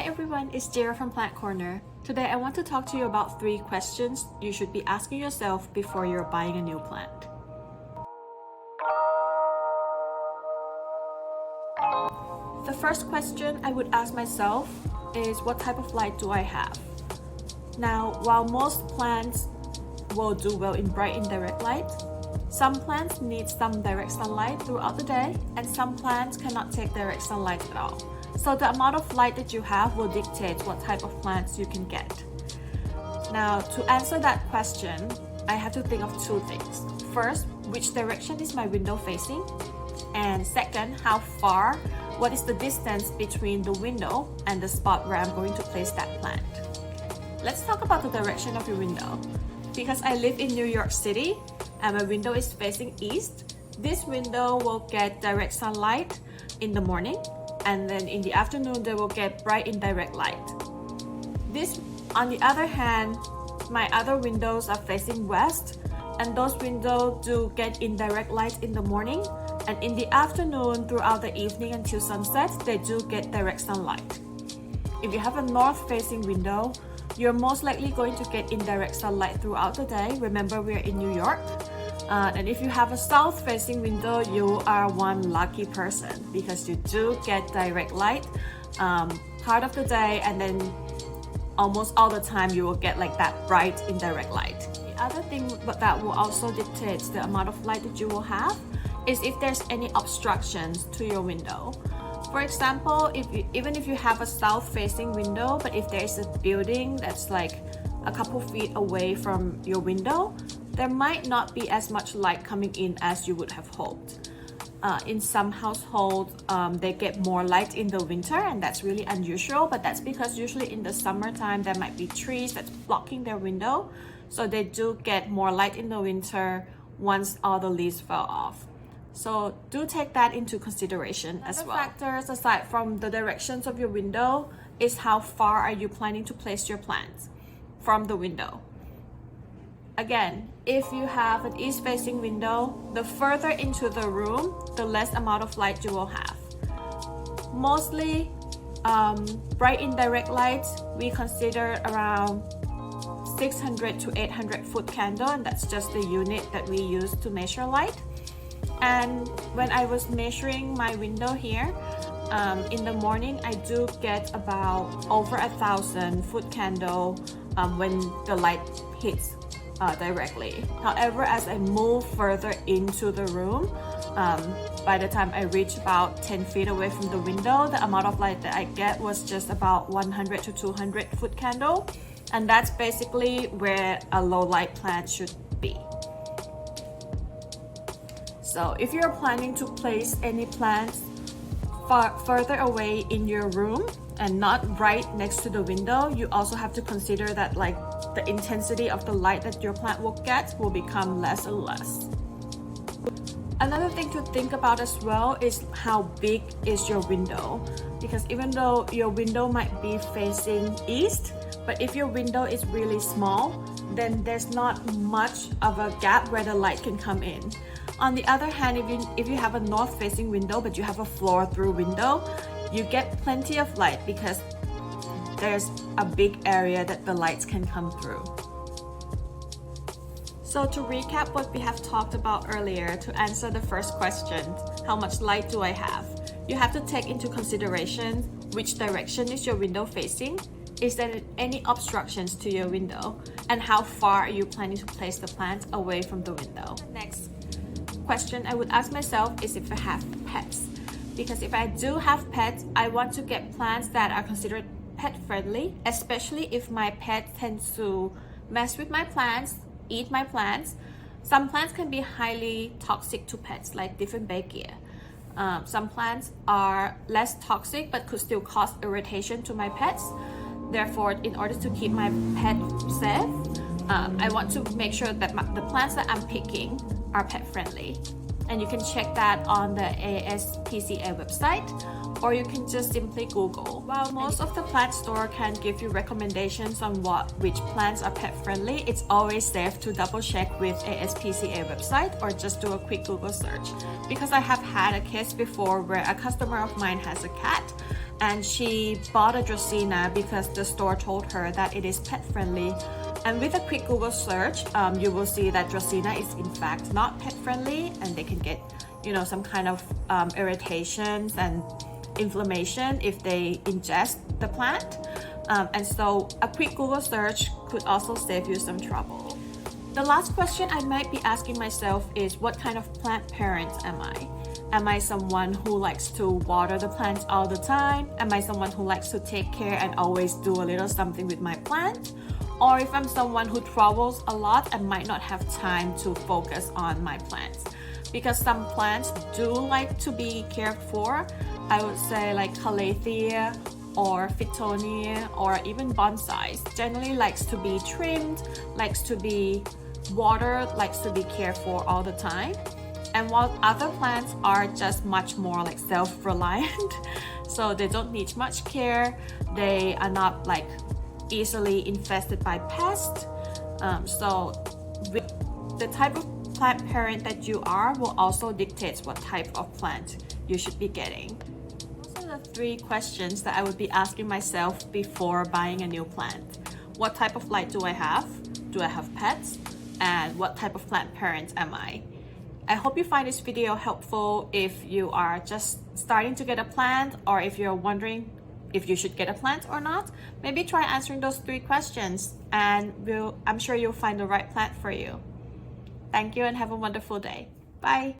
everyone, it's Jira from Plant Corner. Today I want to talk to you about 3 questions you should be asking yourself before you're buying a new plant. The first question I would ask myself is, what type of light do I have? Now, while most plants will do well in bright indirect light, some plants need some direct sunlight throughout the day, and some plants cannot take direct sunlight at all. So the amount of light that you have will dictate what type of plants you can get. Now, to answer that question, I have to think of 2 things. First, which direction is my window facing? And second, what is the distance between the window and the spot where I'm going to place that plant? Let's talk about the direction of your window. Because I live in New York City and my window is facing east, this window will get direct sunlight in the morning, and then in the afternoon they will get bright indirect light. On the other hand, my other windows are facing west, and those windows do get indirect light in the morning, and in the afternoon throughout the evening until sunset, they do get direct sunlight. If you have a north facing window, you're most likely going to get indirect sunlight throughout the day. Remember, we're in New York. And if you have a south facing window, you are one lucky person because you do get direct light part of the day, and then almost all the time you will get like that bright indirect light. The other thing that will also dictate the amount of light that you will have is if there's any obstructions to your window. For example, even if you have a south facing window, but if there's a building that's like a couple feet away from your window, there might not be as much light coming in as you would have hoped. In some households, they get more light in the winter, and that's really unusual, but that's because usually in the summertime there might be trees that's blocking their window, so they do get more light in the winter once all the leaves fell off. So do take that into consideration as well. Other factors aside from the directions of your window is how far are you planning to place your plants from the window. Again, if you have an east-facing window, the further into the room, the less amount of light you will have. Mostly, bright indirect light, we consider around 600 to 800 foot candle, and that's just the unit that we use to measure light. And when I was measuring my window here, in the morning, I do get about over 1,000 foot candle when the light hits directly. However, as I move further into the room, by the time I reach about 10 feet away from the window, the amount of light that I get was just about 100 to 200 foot candle, and that's basically where a low light plant should be. So if you're planning to place any plants further away in your room and not right next to the window, you also have to consider that like the intensity of the light that your plant will get will become less and less. Another thing to think about as well is how big is your window, because even though your window might be facing east, but if your window is really small, then there's not much of a gap where the light can come in. On the other hand, if you have a north facing window but you have a floor through window, you get plenty of light because there's a big area that the lights can come through. So to recap what we have talked about earlier, to answer the first question, how much light do I have? You have to take into consideration which direction is your window facing, is there any obstructions to your window, and how far are you planning to place the plant away from the window. Next question I would ask myself is if I have pets. Because if I do have pets, I want to get plants that are considered pet friendly, especially if my pet tends to mess with my plants, eat my plants. Some plants can be highly toxic to pets, like Dieffenbachia. Some plants are less toxic but could still cause irritation to my pets. Therefore, in order to keep my pet safe, I want to make sure that the plants that I'm picking are pet friendly. And you can check that on the ASPCA website, or you can just simply Google. While most of the plant store can give you recommendations on which plants are pet friendly, it's always safe to double check with ASPCA website or just do a quick Google search. Because I have had a case before where a customer of mine has a cat, and she bought a Dracaena because the store told her that it is pet friendly. And with a quick Google search, you will see that Dracaena is in fact not pet friendly, and they can get, you know, some kind of irritations and inflammation if they ingest the plant. And so a quick Google search could also save you some trouble. The last question I might be asking myself is, what kind of plant parent am I? Am I someone who likes to water the plants all the time? Am I someone who likes to take care and always do a little something with my plant? Or if I'm someone who travels a lot and might not have time to focus on my plants? Because some plants do like to be cared for. I would say like Calathea or Fittonia or even bonsais generally likes to be trimmed, likes to be watered, likes to be cared for all the time. And while other plants are just much more like self-reliant, so they don't need much care, they are not like easily infested by pests. So the type of plant parent that you are will also dictate what type of plant you should be getting. Those are the 3 questions that I would be asking myself before buying a new plant. What type of light do I have? Do I have pets? And what type of plant parent am I? I hope you find this video helpful if you are just starting to get a plant, or if you're wondering if you should get a plant or not. Maybe try answering those 3 questions, and I'm sure you'll find the right plant for you. Thank you and have a wonderful day. Bye.